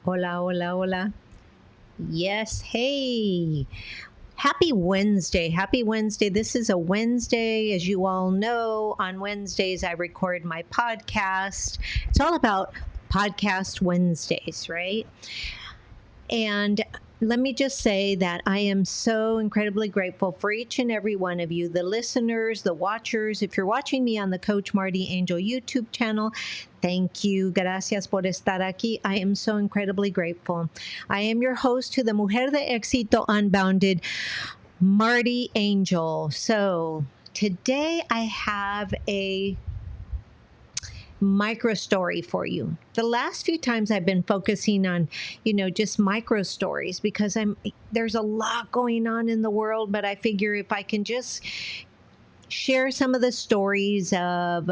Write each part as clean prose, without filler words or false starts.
Hola, hola, hola. Yes, hey. Happy Wednesday. Happy Wednesday. This is a Wednesday. As you all know, on Wednesdays, I record my podcast. It's all about Podcast Wednesdays, right? And let me just say that I am so incredibly grateful for each and every one of you, the listeners, the watchers. If you're watching me on the Coach MartiAngel YouTube channel, thank you. Gracias por estar aquí. I am so incredibly grateful. I am your host to the Mujer De Exito Unbounded, MartiAngel. So today I have a micro story for you. The last few times I've been focusing on, just micro stories because there's a lot going on in the world, but I figure if I can just share some of the stories of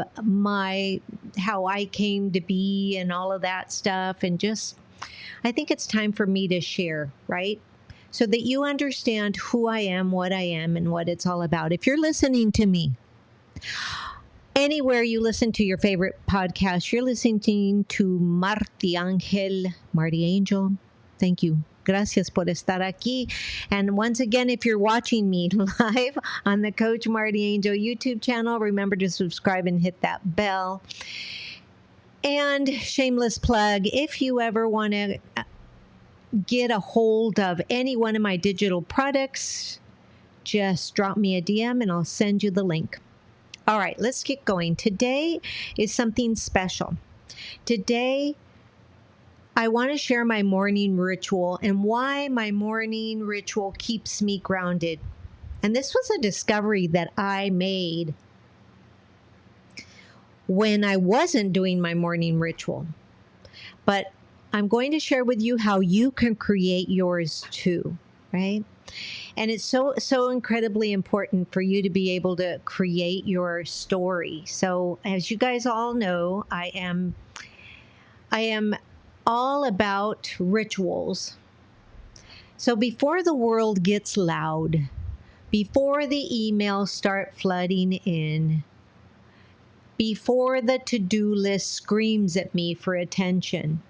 how I came to be and all of that stuff, and I think it's time for me to share, right? So that you understand who I am, what I am, and what it's all about. If you're listening to me anywhere you listen to your favorite podcast, you're listening to MartiAngel, MartiAngel. Thank you. Gracias por estar aquí. And once again, if you're watching me live on the Coach MartiAngel YouTube channel, remember to subscribe and hit that bell. And shameless plug, if you ever want to get a hold of any one of my digital products, just drop me a DM and I'll send you the link. All right, let's get going. Today is something special. Today, I want to share my morning ritual and why my morning ritual keeps me grounded. And this was a discovery that I made when I wasn't doing my morning ritual. But I'm going to share with you how you can create yours too, right? And it's so incredibly important for you to be able to create your story. So as you guys all know, I am all about rituals. So before the world gets loud, before the emails start flooding in, before the to-do list screams at me for attention,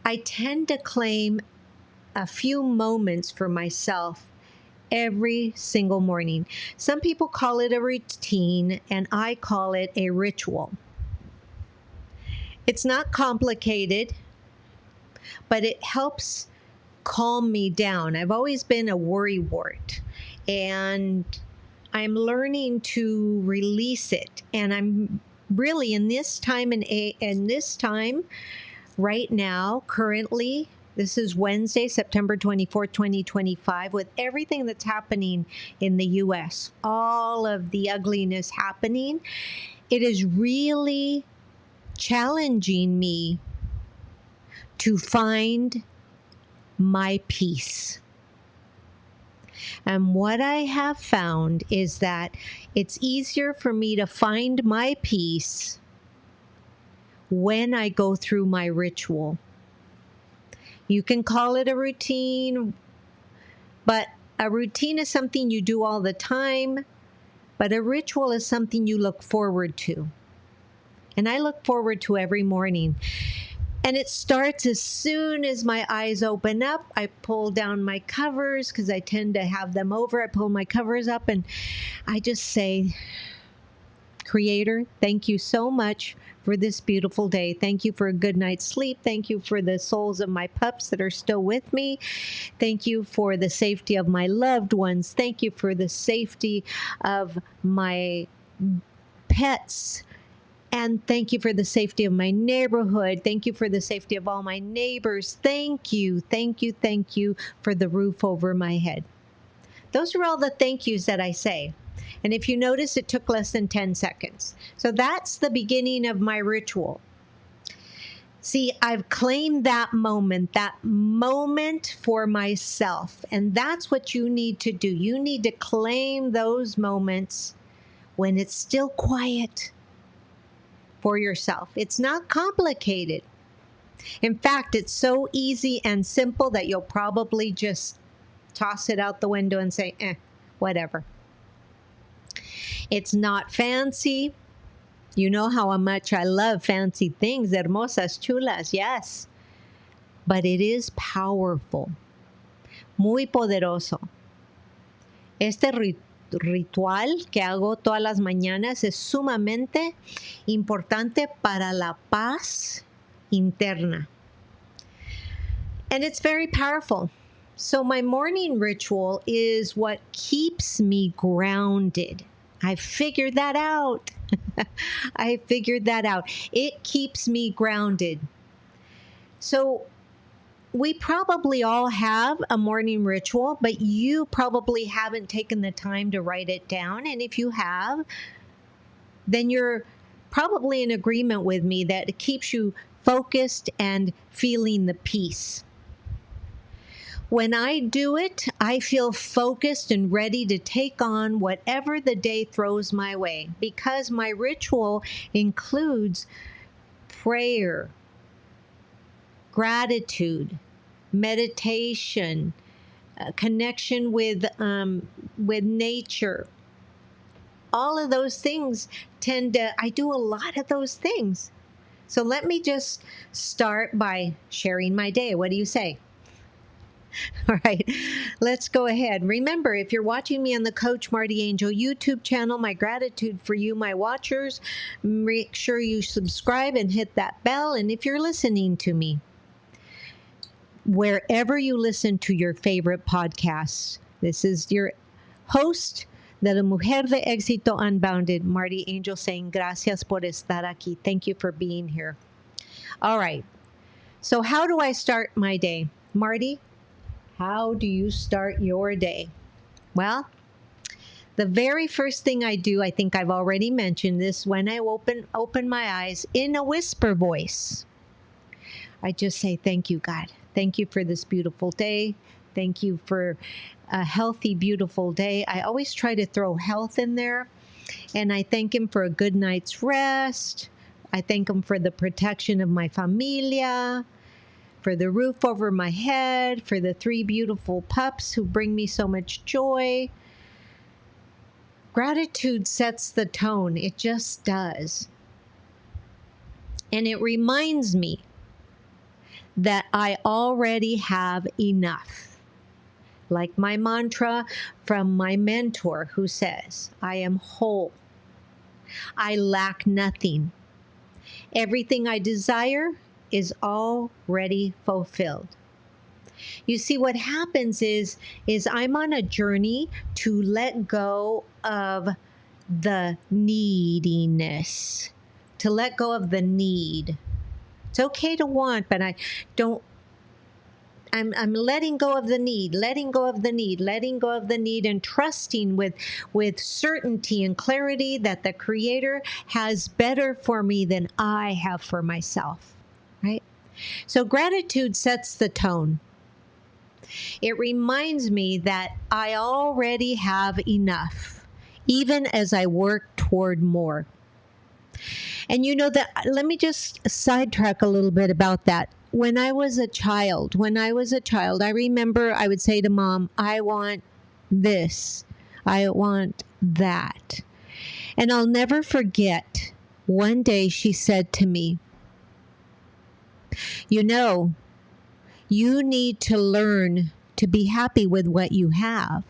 I tend to claim a few moments for myself every single morning. Some people call it a routine, and I call it a ritual. It's not complicated, but it helps calm me down. I've always been a worrywart, and I'm learning to release it. And I'm really in this time right now, currently, this is Wednesday, September 24th, 2025, with everything that's happening in the U.S., all of the ugliness happening. It is really challenging me to find my peace. And what I have found is that it's easier for me to find my peace when I go through my ritual. You can call it a routine, but a routine is something you do all the time, but a ritual is something you look forward to. And I look forward to every morning. And it starts as soon as my eyes open up. I pull down my covers because I tend to have them over. I pull my covers up and I just say, Creator, thank you so much for this beautiful day. Thank you for a good night's sleep. Thank you for the souls of my pups that are still with me. Thank you for the safety of my loved ones. Thank you for the safety of my pets. And thank you for the safety of my neighborhood. Thank you for the safety of all my neighbors. Thank you, thank you, thank you for the roof over my head. Those are all the thank yous that I say. And if you notice, it took less than 10 seconds. So that's the beginning of my ritual. See, I've claimed that moment for myself. And that's what you need to do. You need to claim those moments when it's still quiet for yourself. It's not complicated. In fact, it's so easy and simple that you'll probably just toss it out the window and say, whatever. It's not fancy. You know how much I love fancy things. Hermosas, chulas, yes. but it is powerful. Muy poderoso. Este ritual que hago todas las mañanas es sumamente importante para la paz interna. And it's very powerful. So my morning ritual is what keeps me grounded. I figured that out. I figured that out. It keeps me grounded. So we probably all have a morning ritual, but you probably haven't taken the time to write it down. And if you have, then you're probably in agreement with me that it keeps you focused and feeling the peace. When I do it, I feel focused and ready to take on whatever the day throws my way, because my ritual includes prayer, gratitude, meditation, connection with nature. All of those things I do a lot of those things. So let me just start by sharing my day. What do you say? All right, let's go ahead. Remember, if you're watching me on the Coach MartiAngel YouTube channel, my gratitude for you, my watchers. Make sure you subscribe and hit that bell. And if you're listening to me, wherever you listen to your favorite podcasts, this is your host de la Mujer de Exito Unbounded, MartiAngel, saying gracias por estar aquí. Thank you for being here. All right, so how do I start my day? Marty, how do you start your day? Well, the very first thing I do, I think I've already mentioned this, when I open my eyes in a whisper voice, I just say, thank you, God. Thank you for this beautiful day. Thank you for a healthy, beautiful day. I always try to throw health in there. And I thank Him for a good night's rest. I thank Him for the protection of my familia, for the roof over my head, for the 3 beautiful pups who bring me so much joy. Gratitude sets the tone. It just does. And it reminds me that I already have enough. Like my mantra from my mentor who says, I am whole. I lack nothing. Everything I desire is already fulfilled. You see, what happens is I'm on a journey to let go of the neediness, to let go of the need. It's okay to want, but I'm letting go of the need, letting go of the need, letting go of the need, and trusting with certainty and clarity that the Creator has better for me than I have for myself, right? So gratitude sets the tone. It reminds me that I already have enough, even as I work toward more. And you know that, let me just sidetrack a little bit about that. When I was a child, I remember I would say to Mom, I want this, I want that. And I'll never forget, one day she said to me, you know, you need to learn to be happy with what you have.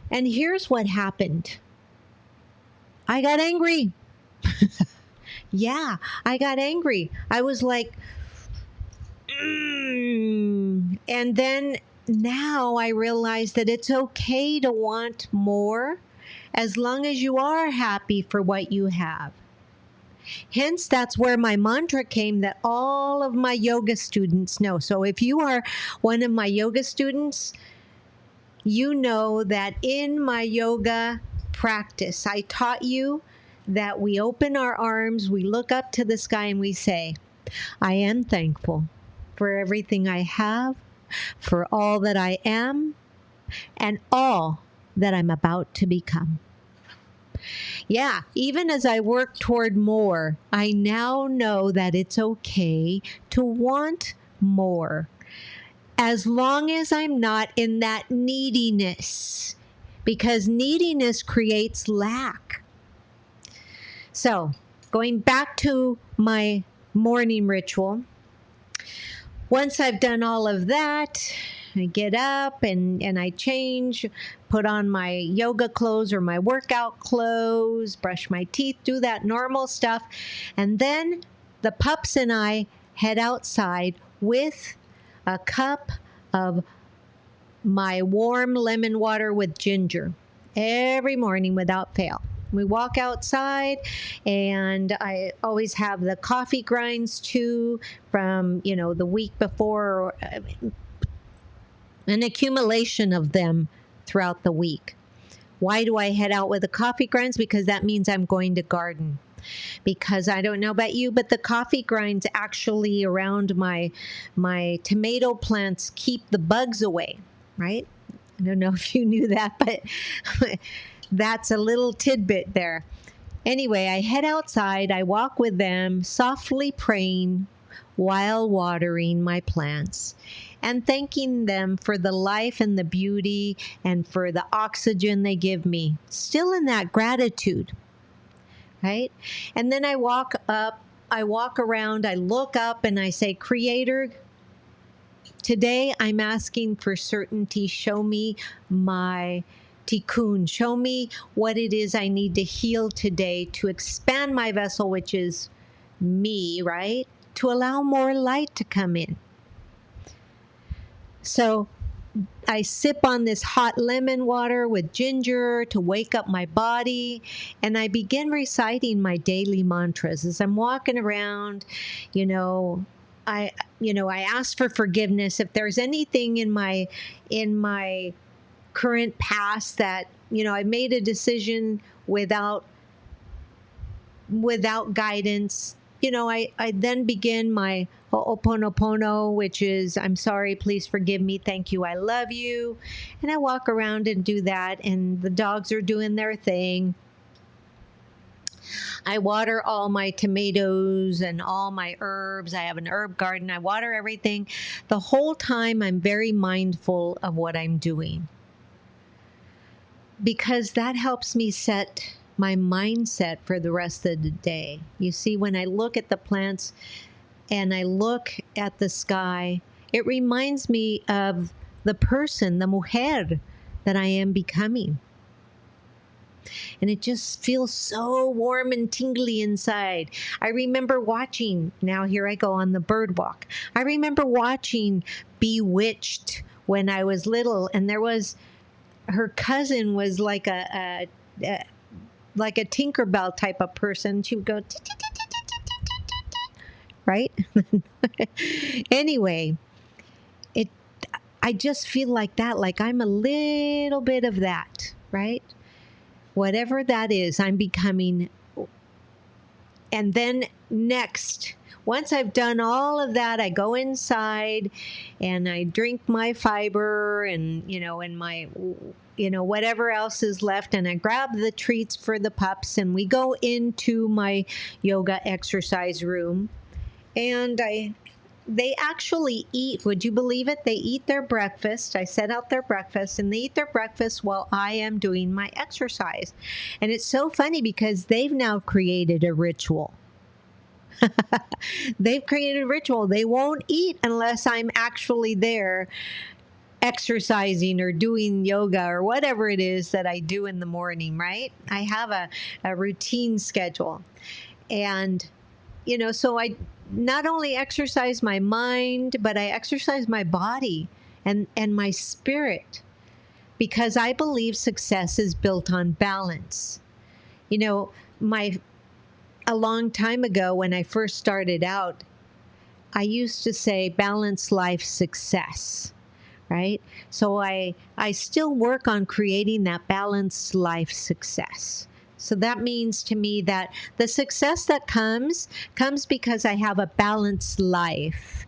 And here's what happened. I got angry. Yeah, I got angry. I was like, And then now I realize that it's okay to want more as long as you are happy for what you have. Hence, that's where my mantra came that all of my yoga students know. So if you are one of my yoga students, you know that in my yoga practice, I taught you that we open our arms, we look up to the sky, and we say, I am thankful for everything I have, for all that I am, and all that I'm about to become. Yeah, even as I work toward more, I now know that it's okay to want more, as long as I'm not in that neediness, because neediness creates lack. So, going back to my morning ritual, Once I've done all of that, I get up and I change, put on my yoga clothes or my workout clothes, brush my teeth, do that normal stuff. And then the pups and I head outside with a cup of my warm lemon water with ginger every morning without fail. We walk outside, and I always have the coffee grinds too from, the week before, an accumulation of them throughout the week. Why do I head out with the coffee grinds? Because that means I'm going to garden. Because I don't know about you, but the coffee grinds actually around my tomato plants keep the bugs away, right? I don't know if you knew that, but that's a little tidbit there. Anyway, I head outside, I walk with them, softly praying while watering my plants and thanking them for the life and the beauty and for the oxygen they give me. Still in that gratitude, right? And then I walk around, I look up and I say, Creator, today I'm asking for certainty. Show me my tikkun. Show me what it is I need to heal today to expand my vessel, which is me, right? To allow more light to come in. So I sip on this hot lemon water with ginger to wake up my body, and I begin reciting my daily mantras as I'm walking around. I ask for forgiveness if there's anything in my current past that, I made a decision without guidance. I then begin my Ho'oponopono, which is, I'm sorry, please forgive me, thank you, I love you. And I walk around and do that, and the dogs are doing their thing. I water all my tomatoes and all my herbs. I have an herb garden. I water everything. The whole time I'm very mindful of what I'm doing, because that helps me set my mindset for the rest of the day. You see, when I look at the plants and I look at the sky, it reminds me of the person, the mujer that I am becoming. And it just feels so warm and tingly inside. I remember watching, now here I go on the bird walk. I remember watching Bewitched when I was little, and her cousin was like a Tinkerbell type of person. She would go, right? Anyway, I just feel like that, like I'm a little bit of that, right? Whatever that is, I'm becoming. And then next, once I've done all of that, I go inside and I drink my fiber and, and my, whatever else is left. And I grab the treats for the pups, and we go into my yoga exercise room. And they actually eat, would you believe it? They eat their breakfast. I set out their breakfast, and they eat their breakfast while I am doing my exercise. And it's so funny because they've now created a ritual. They've created a ritual. They won't eat unless I'm actually there exercising or doing yoga or whatever it is that I do in the morning, right? I have a routine schedule. And, so I not only exercise my mind, but I exercise my body and my spirit, because I believe success is built on balance. A long time ago when I first started out, I used to say balanced life success, right? So I still work on creating that balanced life success. So that means to me that the success that comes because I have a balanced life.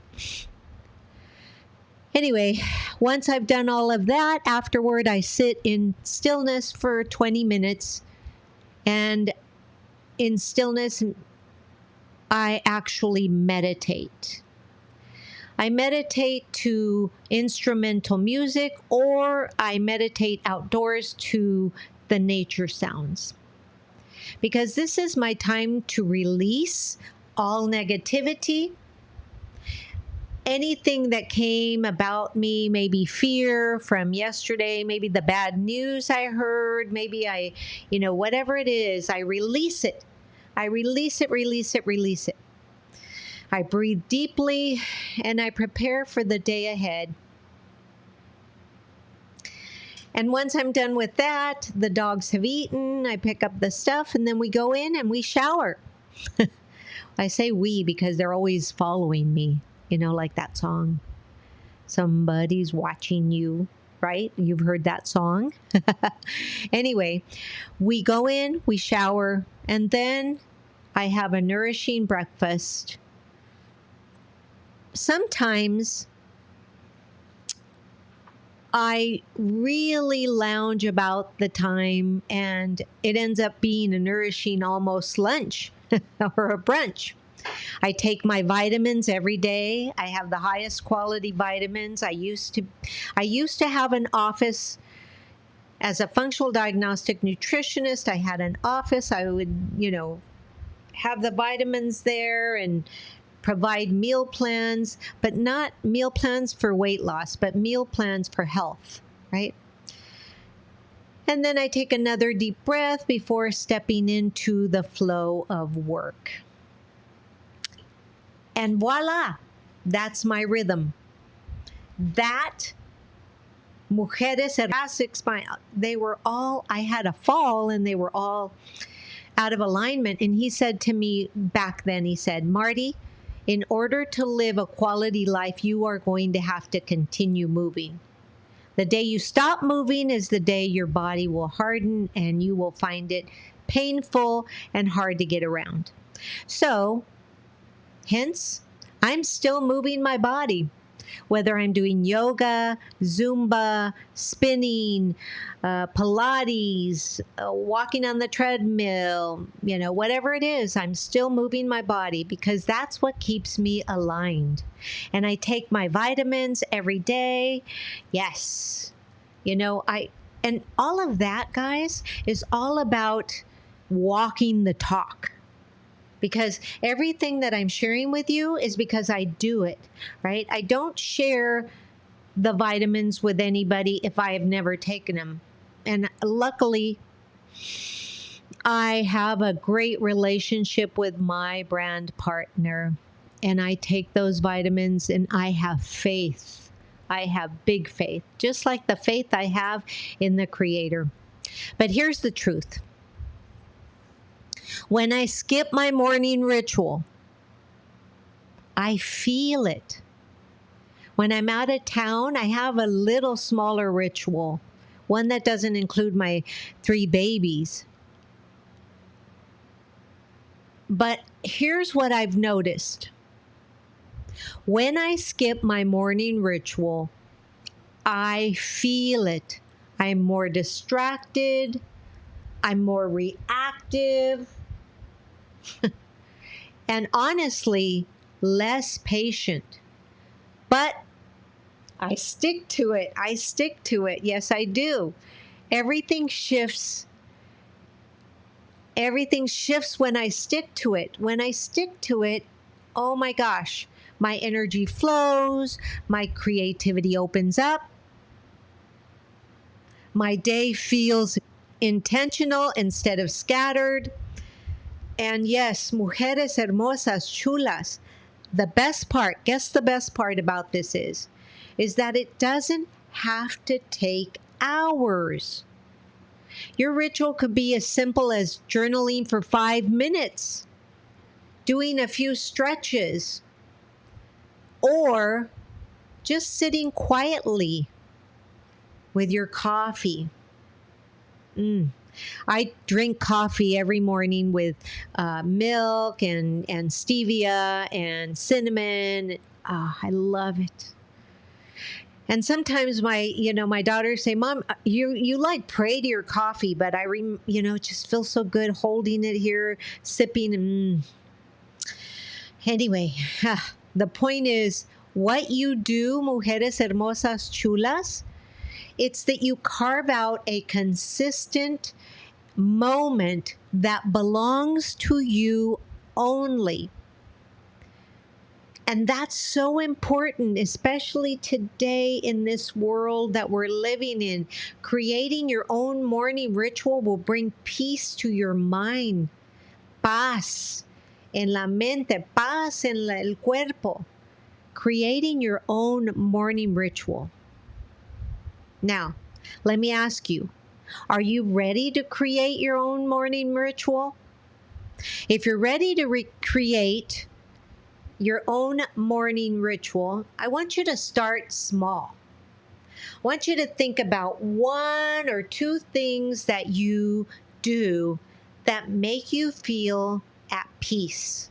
Anyway, once I've done all of that, afterward, I sit in stillness for 20 minutes. And in stillness, I actually meditate. I meditate to instrumental music, or I meditate outdoors to the nature sounds. Because this is my time to release all negativity anything that came about me, maybe fear from yesterday, maybe the bad news I heard, maybe whatever it is, I release it. I release it, release it, release it. I breathe deeply and I prepare for the day ahead. And once I'm done with that, the dogs have eaten, I pick up the stuff, and then we go in and we shower. I say we because they're always following me, like that song. Somebody's watching you, right? You've heard that song. Anyway, we go in, we shower, and then I have a nourishing breakfast. Sometimes I really lounge about the time and it ends up being a nourishing almost lunch or a brunch. I take my vitamins every day. I have the highest quality vitamins. I used to have an office as a functional diagnostic nutritionist. I had an office. I would, have the vitamins there and provide meal plans, but not meal plans for weight loss, but meal plans for health, right? And then I take another deep breath before stepping into the flow of work. And voila, that's my rhythm. That Mujeres they were all, I had a fall and they were all out of alignment. And he said to me back then, he said, Marty, in order to live a quality life, you are going to have to continue moving. The day you stop moving is the day your body will harden and you will find it painful and hard to get around. So, hence, I'm still moving my body. Whether I'm doing yoga, Zumba, spinning, Pilates, walking on the treadmill, whatever it is, I'm still moving my body because that's what keeps me aligned. And I take my vitamins every day. Yes. And all of that, guys, is all about walking the talk. Because everything that I'm sharing with you is because I do it, right? I don't share the vitamins with anybody if I have never taken them. And luckily, I have a great relationship with my brand partner. And I take those vitamins and I have faith. I have big faith, just like the faith I have in the Creator. But here's the truth. When I skip my morning ritual, I feel it. When I'm out of town, I have a little smaller ritual, one that doesn't include my 3 babies. But here's what I've noticed. When I skip my morning ritual, I feel it. I'm more distracted. I'm more reactive. And honestly, less patient. But I stick to it. I stick to it. Yes, I do. Everything shifts. Everything shifts when I stick to it. When I stick to it, oh my gosh, my energy flows, my creativity opens up, my day feels intentional instead of scattered. And yes, mujeres hermosas, chulas, the best part, guess the best part about this is that it doesn't have to take hours. Your ritual could be as simple as journaling for 5 minutes, doing a few stretches, or just sitting quietly with your coffee. I drink coffee every morning with milk and stevia and cinnamon. I love it. And sometimes my daughters say, Mom, you like pray to your coffee, but it just feels so good holding it here, sipping. Anyway, the point is, what you do, mujeres hermosas chulas, it's that you carve out a consistent moment that belongs to you only. And that's so important, especially today in this world that we're living in. Creating your own morning ritual will bring peace to your mind. Paz en la mente, paz en el cuerpo. Creating your own morning ritual. Now, let me ask you, are you ready to create your own morning ritual? If you're ready to recreate your own morning ritual, I want you to start small. I want you to think about 1 or 2 things that you do that make you feel at peace.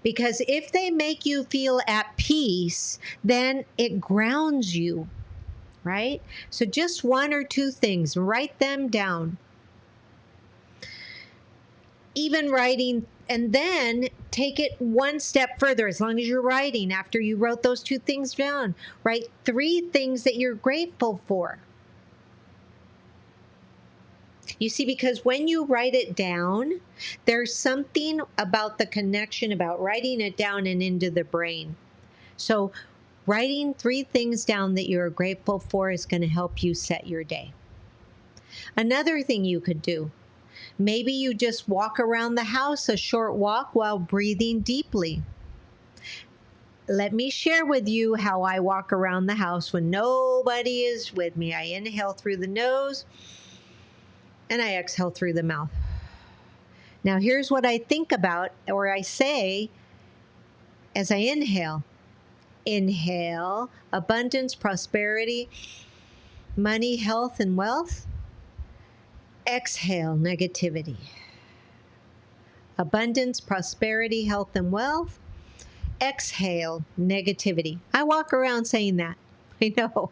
Because if they make you feel at peace, then it grounds you, right? So just 1 or 2 things, write them down. Even writing, and then take it 1 step further. As long as you're writing, after you wrote those 2 things down, write 3 things that you're grateful for. You see, because when you write it down, there's something about the connection about writing it down and into the brain. So writing 3 things down that you're grateful for is going to help you set your day. Another thing you could do, maybe you just walk around the house, a short walk, while breathing deeply. Let me share with you how I walk around the house when nobody is with me. I inhale through the nose and I exhale through the mouth. Now, here's what I think about, or I say as I inhale. Inhale, abundance, prosperity, money, health, and wealth. Exhale, negativity. Abundance, prosperity, health, and wealth. Exhale, negativity. I walk around saying that. I know.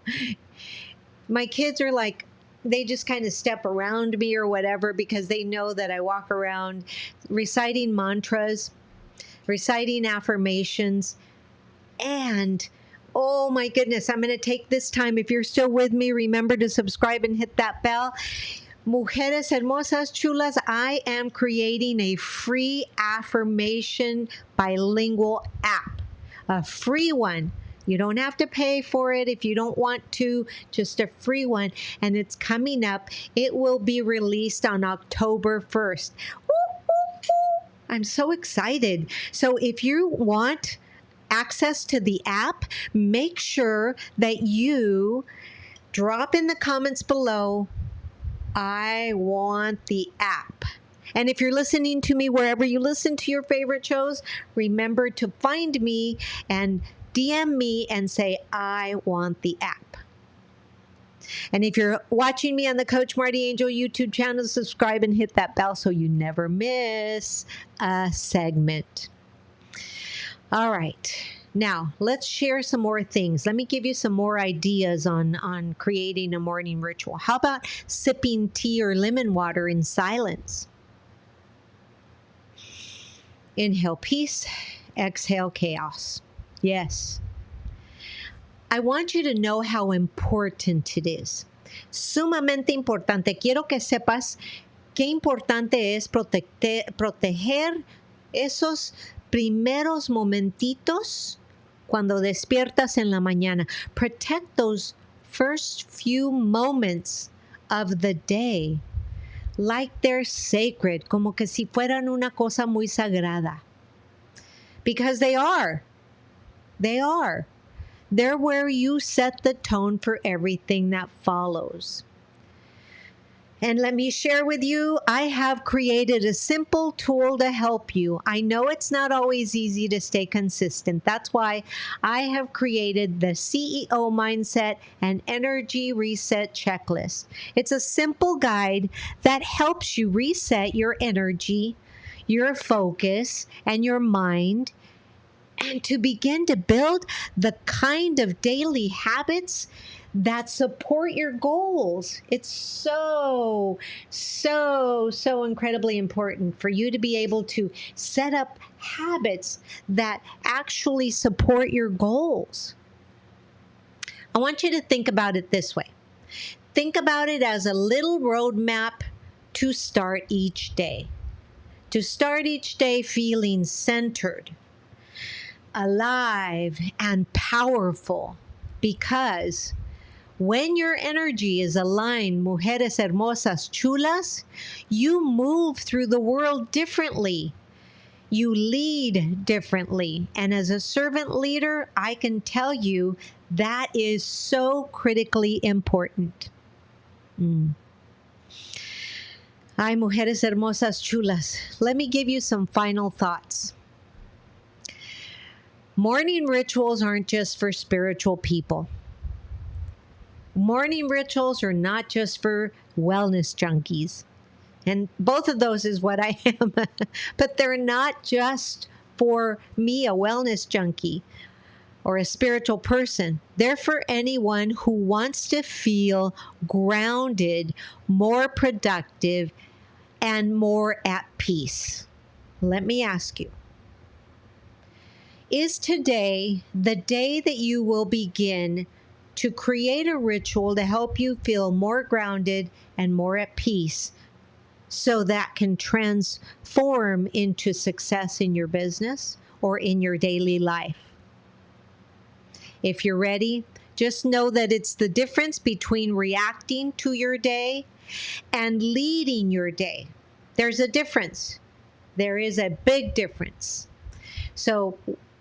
My kids are like, they just kind of step around me or whatever because they know that I walk around reciting mantras, reciting affirmations, and oh my goodness, I'm going to take this time. If you're still with me, remember to subscribe and hit that bell. Mujeres hermosas, chulas, I am creating a free affirmation bilingual app, a free one. You don't have to pay for it if you don't want to, just a free one. And it's coming up. It will be released on October 1st. I'm so excited. So if you want access to the app, make sure that you drop in the comments below, I want the app. And if you're listening to me wherever you listen to your favorite shows, remember to find me and DM me and say, I want the app. And if you're watching me on the Coach MartiAngel YouTube channel, subscribe and hit that bell so you never miss a segment. All right. Now, let's share some more things. Let me give you some more ideas on creating a morning ritual. How about sipping tea or lemon water in silence? Inhale peace, exhale chaos. Yes. I want you to know how important it is. Sumamente importante. Quiero que sepas qué importante es proteger esos primeros momentitos cuando despiertas en la mañana. Protect those first few moments of the day like they're sacred, como que si fueran una cosa muy sagrada. Because they are. They are. They're where you set the tone for everything that follows. And let me share with you, I have created a simple tool to help you. I know it's not always easy to stay consistent. That's why I have created the CEO Mindset and Energy Reset Checklist. It's a simple guide that helps you reset your energy, your focus, and your mind, and to begin to build the kind of daily habits that support your goals. It's so incredibly important for you to be able to set up habits that actually support your goals. I want you to think about it this way. Think about it as a little roadmap to start each day. To start each day feeling centered, alive, and powerful, because when your energy is aligned, mujeres hermosas chulas, you move through the world differently. You lead differently. And as a servant leader, I can tell you that is so critically important. Ay, mujeres hermosas chulas. Let me give you some final thoughts. Morning rituals aren't just for spiritual people. Morning rituals are not just for wellness junkies. And both of those is what I am. But they're not just for me, a wellness junkie or a spiritual person. They're for anyone who wants to feel grounded, more productive, and more at peace. Let me ask you, is today the day that you will begin to create a ritual to help you feel more grounded and more at peace, so that can transform into success in your business or in your daily life? If you're ready, just know that it's the difference between reacting to your day and leading your day. There's a difference. There is a big difference.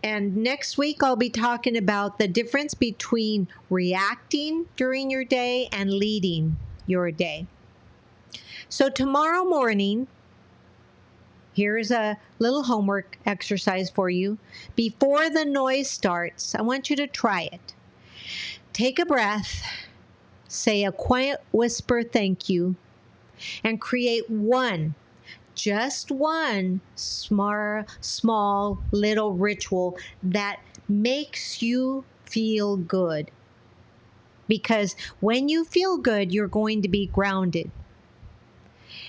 And next week, I'll be talking about the difference between reacting during your day and leading your day. So tomorrow morning, here's a little homework exercise for you. Before the noise starts, I want you to try it. Take a breath, say a quiet whisper thank you, and create just one small little ritual that makes you feel good. Because when you feel good, you're going to be grounded.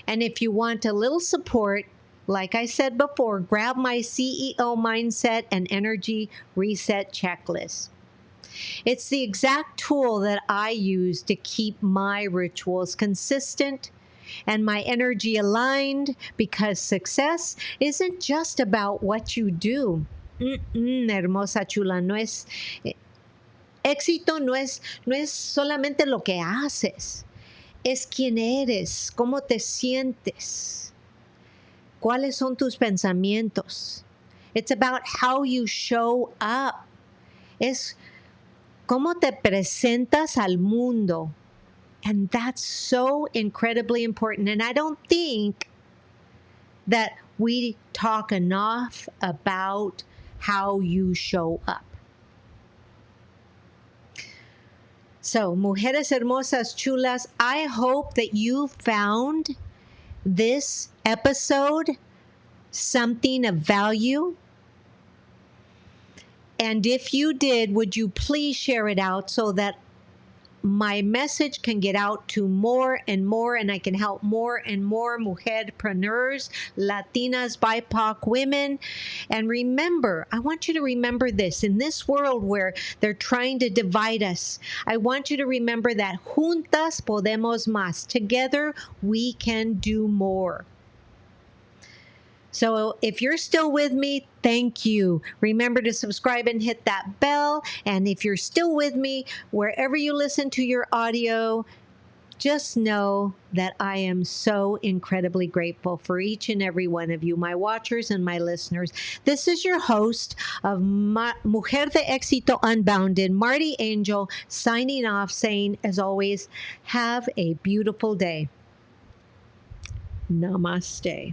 And if you want a little support, like I said before, grab my CEO Mindset and Energy Reset Checklist. It's the exact tool that I use to keep my rituals consistent and my energy aligned, because success isn't just about what you do. Hermosa chula, éxito no es solamente lo que haces. Es quién eres, cómo te sientes, cuáles son tus pensamientos. It's about how you show up. Es cómo te presentas al mundo. And that's so incredibly important. And I don't think that we talk enough about how you show up. So, mujeres hermosas chulas, I hope that you found this episode something of value. And if you did, would you please share it out so that my message can get out to more and more, and I can help more and more mujerpreneurs, Latinas, BIPOC women. And remember, I want you to remember this. In this world where they're trying to divide us, I want you to remember that juntas podemos más. Together, we can do more. So if you're still with me, thank you. Remember to subscribe and hit that bell. And if you're still with me, wherever you listen to your audio, just know that I am so incredibly grateful for each and every one of you, my watchers and my listeners. This is your host of Mujer De Exito Unbounded, MartiAngel, signing off, saying, as always, have a beautiful day. Namaste.